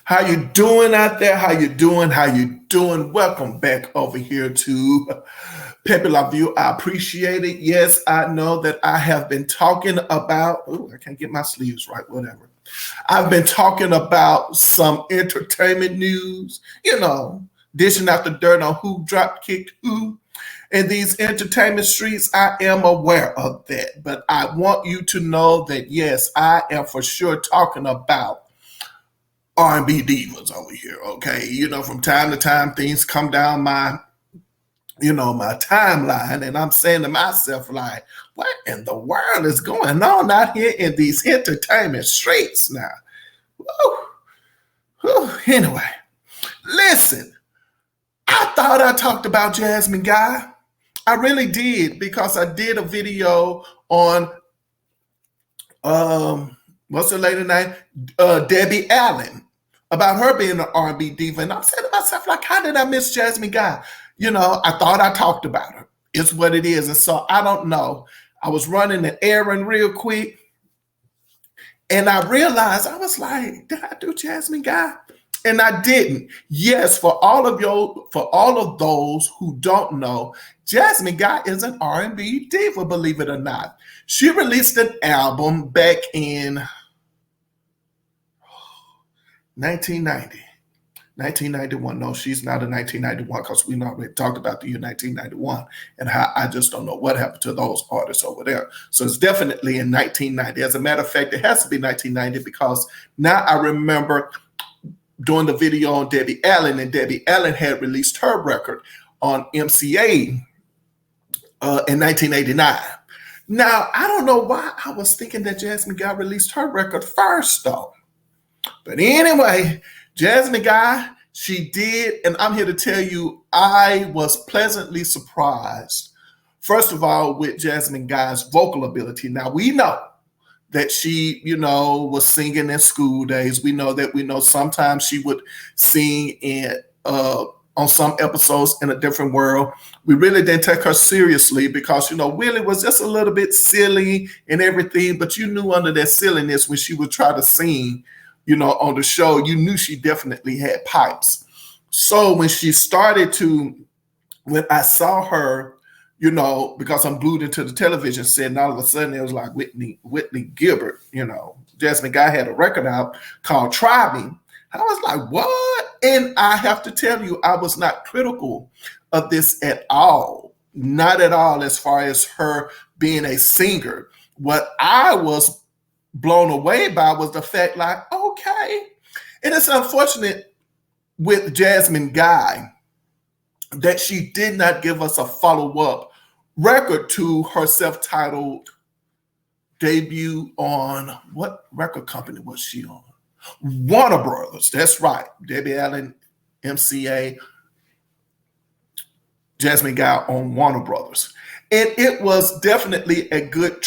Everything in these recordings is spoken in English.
How you doing out there? How you doing? How you doing? Welcome back over here to Pepe La View. I appreciate it. Yes, I know that I have been talking about, I can't get my sleeves right, whatever. I've been talking about some entertainment news, dishing out the dirt on who dropped, kicked who. In these entertainment streets, I am aware of that. But I want you to know that, yes, I am for sure talking about R&B divas over here, okay? From time to time, things come down my timeline, and I'm saying to myself, like, what in the world is going on out here in these entertainment streets now? Anyway, listen, I thought I talked about Jasmine Guy. I really did, because I did a video on, what's her lady name? Debbie Allen, about her being an R&B diva. And I'm saying to myself, like, how did I miss Jasmine Guy? I thought I talked about her. It's what it is. And so I don't know. I was running an errand real quick, and I realized, I was like, did I do Jasmine Guy? And I didn't. Yes, for all of those who don't know, Jasmine Guy is an R&B diva, believe it or not. She released an album back in 1991. No, she's not in 1991, because we already talked about the year 1991 and how I just don't know what happened to those artists over there. So it's definitely in 1990. As a matter of fact, it has to be 1990, because now I remember doing the video on Debbie Allen, and Debbie Allen had released her record on MCA in 1989. Now, I don't know why I was thinking that Jasmine Guy released her record first, though. But anyway, Jasmine Guy, she did, and I'm here to tell you, I was pleasantly surprised, first of all, with Jasmine Guy's vocal ability. Now, we know that she, was singing in school days. We know sometimes she would sing on some episodes in a different world. We really didn't take her seriously, because, Willie was just a little bit silly and everything, but you knew under that silliness, when she would try to sing, on the show, you knew she definitely had pipes. So when I saw her, because I'm glued into the television set, and all of a sudden it was like Whitley Gilbert, Jasmine Guy had a record out called Try Me. I was like, what? And I have to tell you, I was not critical of this at all. Not at all, as far as her being a singer. What I was blown away by was the fact, like, okay. And it's unfortunate with Jasmine Guy that she did not give us a follow-up record to her self-titled debut on, what record company was she on? Warner Brothers. That's right. Debbie Allen, MCA, Jasmine Guy on Warner Brothers. And it was definitely a good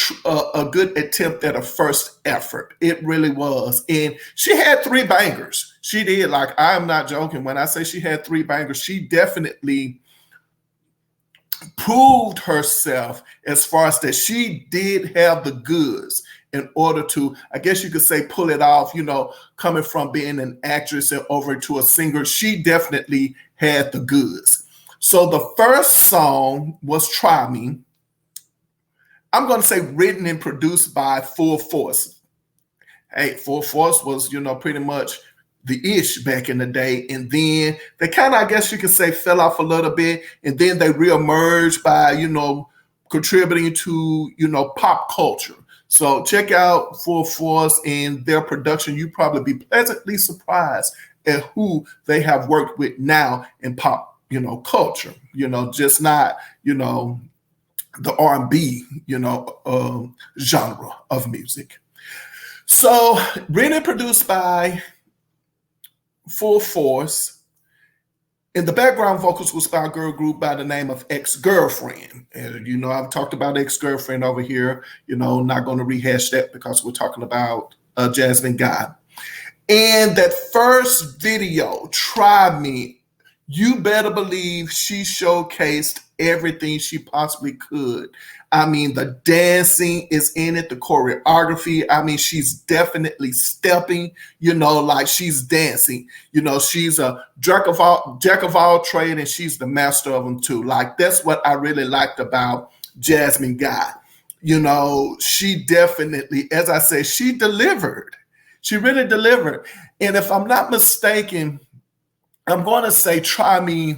attempt at a first effort. It really was. And she had 3 bangers. She did. Like, I'm not joking when I say she had 3 bangers. She definitely proved herself, as far as that she did have the goods in order to, I guess you could say, pull it off, coming from being an actress and over to a singer. She definitely had the goods. So the first song was Try Me. I'm going to say written and produced by Full Force. Hey, Full Force was, pretty much the ish back in the day. And then they kind of, I guess you could say, fell off a little bit. And then they reemerged by, contributing to, pop culture. So check out Full Force and their production. You probably be pleasantly surprised at who they have worked with now in pop culture, just not, the R&B, genre of music. So written and produced by Full Force. And the background vocals was by a girl group by the name of Ex-Girlfriend. And, I've talked about Ex-Girlfriend over here, not going to rehash that, because we're talking about Jasmine Guy. And that first video, Try Me, you better believe she showcased everything she possibly could. I mean, the dancing is in it, the choreography. I mean, she's definitely stepping, like she's dancing. She's a jack of all trade, and she's the master of them too. Like, that's what I really liked about Jasmine Guy. She definitely, as I said, she delivered. She really delivered. And if I'm not mistaken, I'm going to say Try Me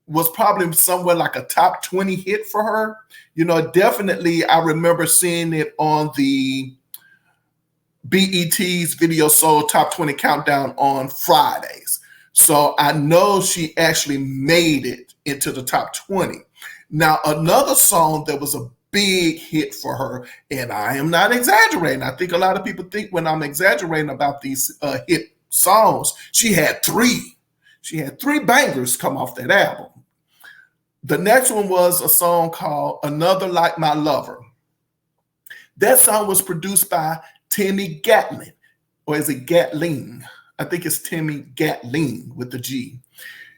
was probably somewhere like a top 20 hit for her. Definitely I remember seeing it on the BET's Video Soul Top 20 Countdown on Fridays. So I know she actually made it into the top 20. Now, another song that was a big hit for her, and I am not exaggerating. I think a lot of people think when I'm exaggerating about these hit songs, she had three. She had three bangers come off that album. The next one was a song called Another Like My Lover. That song was produced by Timmy Gatlin, or is it Gatling? I think it's Timmy Gatling with the G.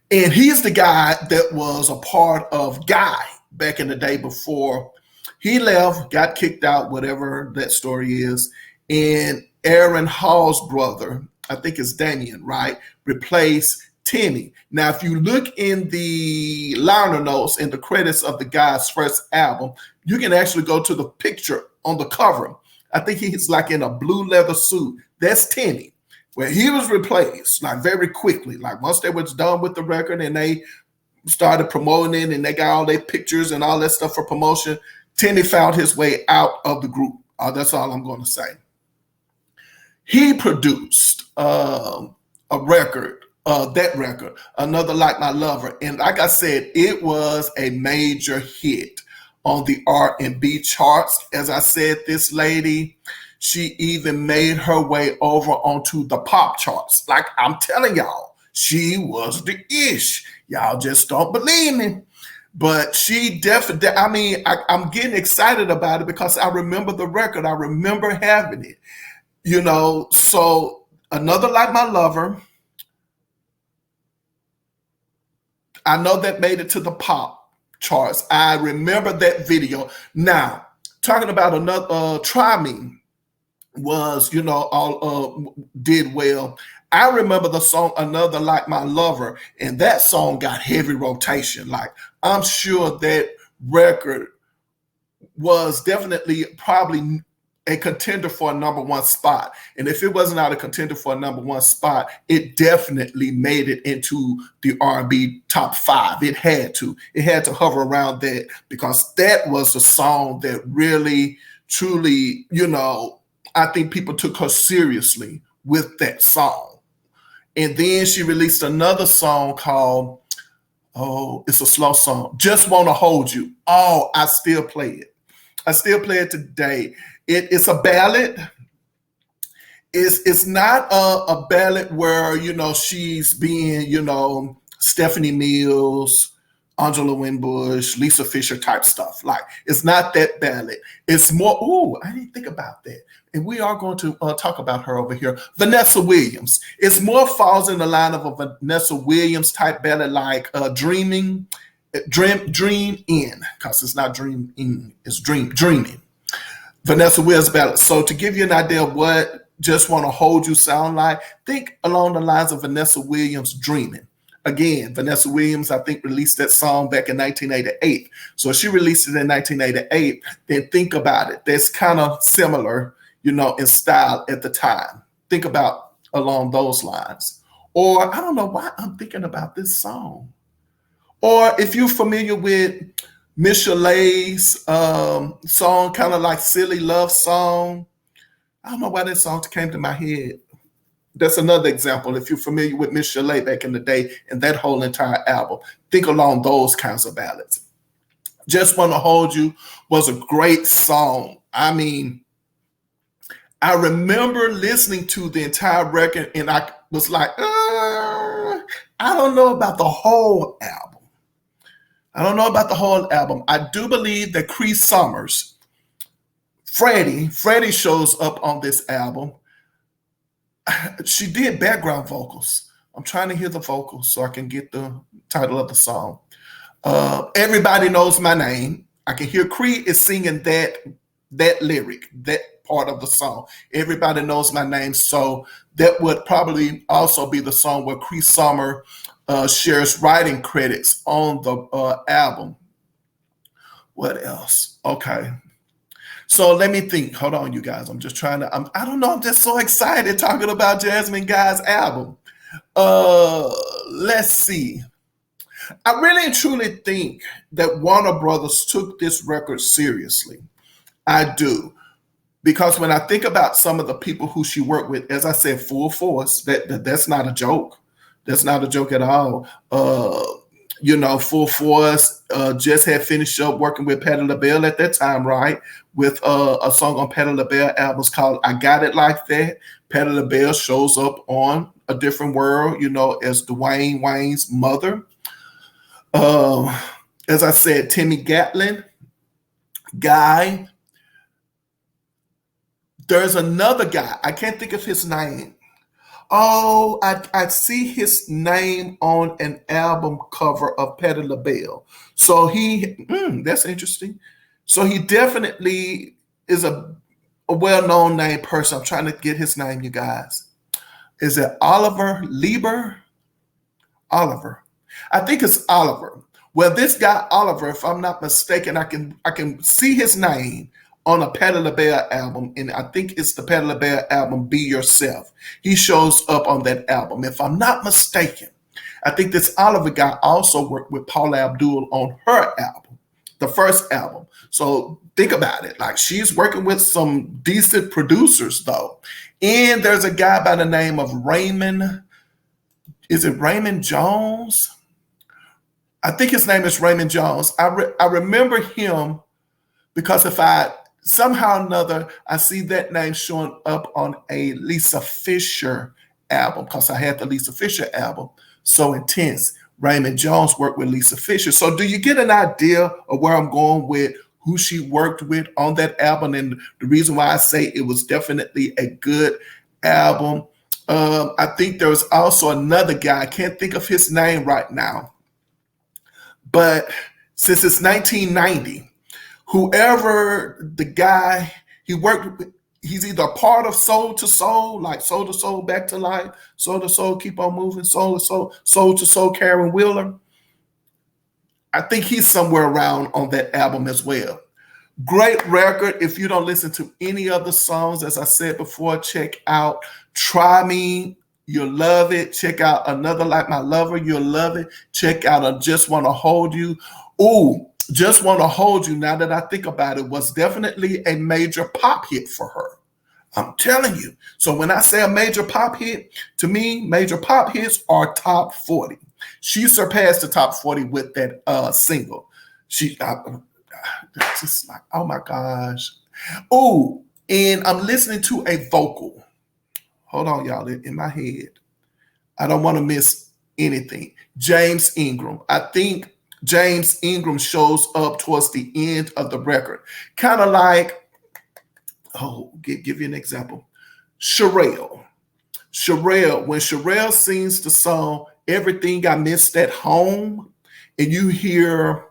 And he's the guy that was a part of Guy back in the day before he left, got kicked out, whatever that story is. And Aaron Hall's brother, I think it's Damien, right, replaced Timmy. Now, if you look in the liner notes in the credits of the Guy's first album, you can actually go to the picture on the cover. I think he's like in a blue leather suit. That's Timmy, where he was replaced like very quickly. Like once they was done with the record and they started promoting it and they got all their pictures and all that stuff for promotion, Timmy found his way out of the group. That's all I'm going to say. He produced a record, that record, Another Like My Lover. And like I said, it was a major hit on the R&B charts. As I said, this lady, she even made her way over onto the pop charts. Like I'm telling y'all, she was the ish. Y'all just don't believe me. But she definitely, I mean, I'm getting excited about it because I remember the record. I remember having it, So Another Like My Lover, I know that made it to the pop charts. I remember that video. Now, talking about another, Try Me was, all did well. I remember the song Another Like My Lover, and that song got heavy rotation. Like, I'm sure that record was definitely probably a contender for a number one spot. And if it wasn't out a contender for a number one spot, it definitely made it into the R&B top 5. It had to hover around that because that was the song that really, truly, I think people took her seriously with that song. And then she released another song called, it's a slow song, Just Wanna Hold You. Oh, I still play it. I still play it today. It's a ballad. It's not a ballad where, she's being, Stephanie Mills, Angela Winbush, Lisa Fisher type stuff. Like, it's not that ballad. It's more, I didn't think about that. And we are going to talk about her over here. Vanessa Williams. It's more falls in the line of a Vanessa Williams type ballad like Dream In, because it's not Dreaming, it's Dreaming. Vanessa Williams ballad. So to give you an idea of what Just Want to Hold You sound like, think along the lines of Vanessa Williams' Dreaming. Again, Vanessa Williams, I think, released that song back in 1988. So if she released it in 1988, then think about it. That's kind of similar, in style at the time. Think about along those lines. Or I don't know why I'm thinking about this song. Or if you're familiar with Miss Chalet's song, kind of like Silly Love Song. I don't know why that song came to my head. That's another example. If you're familiar with Miss Chalet back in the day and that whole entire album, think along those kinds of ballads. Just Want to Hold You was a great song. I mean, I remember listening to the entire record and I was like, I don't know about the whole album. I do believe that Cree Summers, Freddie shows up on this album. She did background vocals. I'm trying to hear the vocals so I can get the title of the song. Everybody Knows My Name. I can hear Creed is singing that lyric, that part of the song. Everybody knows my name, so that would probably also be the song where Cree Summer shares writing credits on the album. What else? Okay. So let me think. Hold on, you guys. I'm just trying to, I don't know. I'm just so excited talking about Jasmine Guy's album. Let's see. I really and truly think that Warner Brothers took this record seriously. I do. Because when I think about some of the people who she worked with, as I said, Full Force, that's not a joke. That's not a joke at all. Full Force just had finished up working with Patti LaBelle at that time, right? With a song on Patti LaBelle albums called I Got It Like That. Patti LaBelle shows up on A Different World, as Dwayne Wayne's mother. As I said, Timmy Gatlin, Guy. There's another guy. I can't think of his name. Oh, I see his name on an album cover of Patti LaBelle. So that's interesting. So he definitely is a well-known name person. I'm trying to get his name, you guys. Is it Oliver Lieber? Oliver. I think it's Oliver. Well, this guy, Oliver, if I'm not mistaken, I can see his name on a Patti LaBelle album, and I think it's the Patti LaBelle album, Be Yourself. He shows up on that album. If I'm not mistaken, I think this Oliver guy also worked with Paula Abdul on her album, the first album. So think about it. Like, she's working with some decent producers, though. And there's a guy by the name of Raymond. Is it Raymond Jones? I think his name is Raymond Jones. I remember him because if I somehow or another, I see that name showing up on a Lisa Fisher album because I had the Lisa Fisher album, So Intense. Raymond Jones worked with Lisa Fisher. So do you get an idea of where I'm going with who she worked with on that album? And the reason why I say it was definitely a good album. I think there was also another guy. I can't think of his name right now. But since it's 1990, whoever the guy he worked with, he's either a part of Soul to Soul, like Soul to Soul, Back to Life, Soul to Soul, Keep on Moving, Soul to Soul, Soul to Soul, Karen Wheeler. I think he's somewhere around on that album as well. Great record. If you don't listen to any other songs, as I said before, check out Try Me. You'll love it. Check out Another Like My Lover. You'll love it. Check out Just Want to Hold You. Ooh, Just Want to Hold You, now that I think about it, was definitely a major pop hit for her. I'm telling you. So when I say a major pop hit, to me, major pop hits are top 40. She surpassed the top 40 with that single. That's just like, oh my gosh. Oh, and I'm listening to a vocal. Hold on, y'all, in my head. I don't want to miss anything. James Ingram. I think James Ingram shows up towards the end of the record. Kind of like, give you an example. Sherelle. When Sherelle sings the song, Everything I Missed at Home, and you hear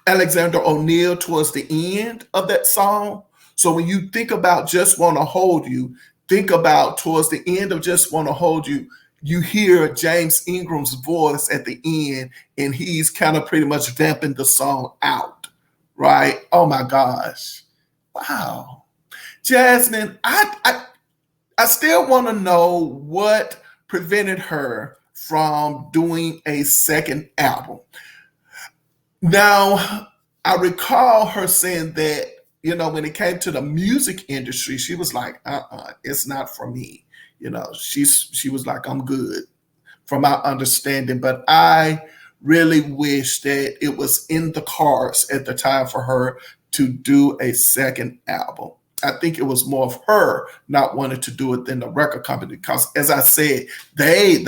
Alexander O'Neal towards the end of that song. So when you think about Just Want to Hold You, think about towards the end of Just Want to Hold You, you hear James Ingram's voice at the end, and he's kind of pretty much vamping the song out, right? Oh my gosh. Wow. Jasmine, I still want to know what prevented her from doing a second album. Now, I recall her saying that, when it came to the music industry, she was like, it's not for me. She was like, I'm good from my understanding, but I really wish that it was in the cards at the time for her to do a second album. I think it was more of her not wanting to do it than the record company, because as I said, they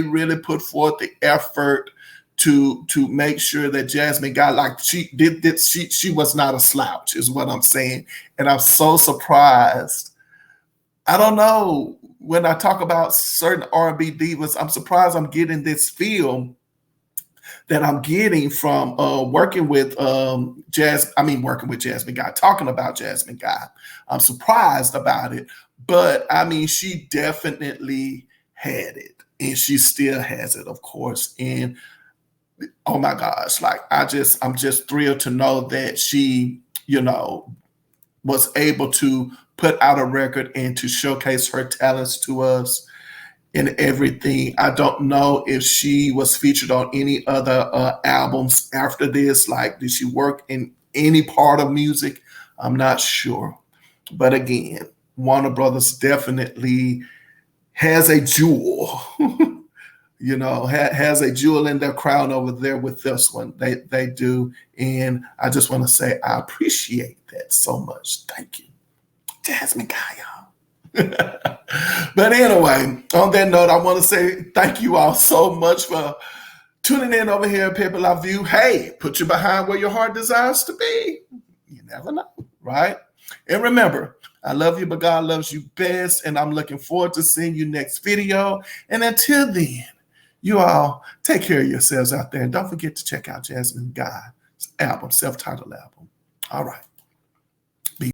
really put forth the effort to make sure that Jasmine got, like, she was not a slouch, is what I'm saying. And I'm so surprised. I don't know, when I talk about certain R&B divas, I'm surprised I'm getting this feel that I'm getting from working with Jasmine Guy, talking about Jasmine Guy. I'm surprised about it, but I mean, she definitely had it, and she still has it, of course. And oh my gosh, like I'm just thrilled to know that she, was able to put out a record and to showcase her talents to us and everything. I don't know if she was featured on any other albums after this. Like, did she work in any part of music? I'm not sure. But again, Warner Brothers definitely has a jewel, has a jewel in their crown over there with this one. They do. And I just want to say I appreciate that so much. Thank you, Jasmine Guy. But anyway, on that note, I want to say thank you all so much for tuning in over here at Paper La View. Hey, put you behind where your heart desires to be. You never know, right? And remember, I love you, but God loves you best. And I'm looking forward to seeing you next video. And until then, you all take care of yourselves out there. And don't forget to check out Jasmine Guy's album, self-titled album. All right.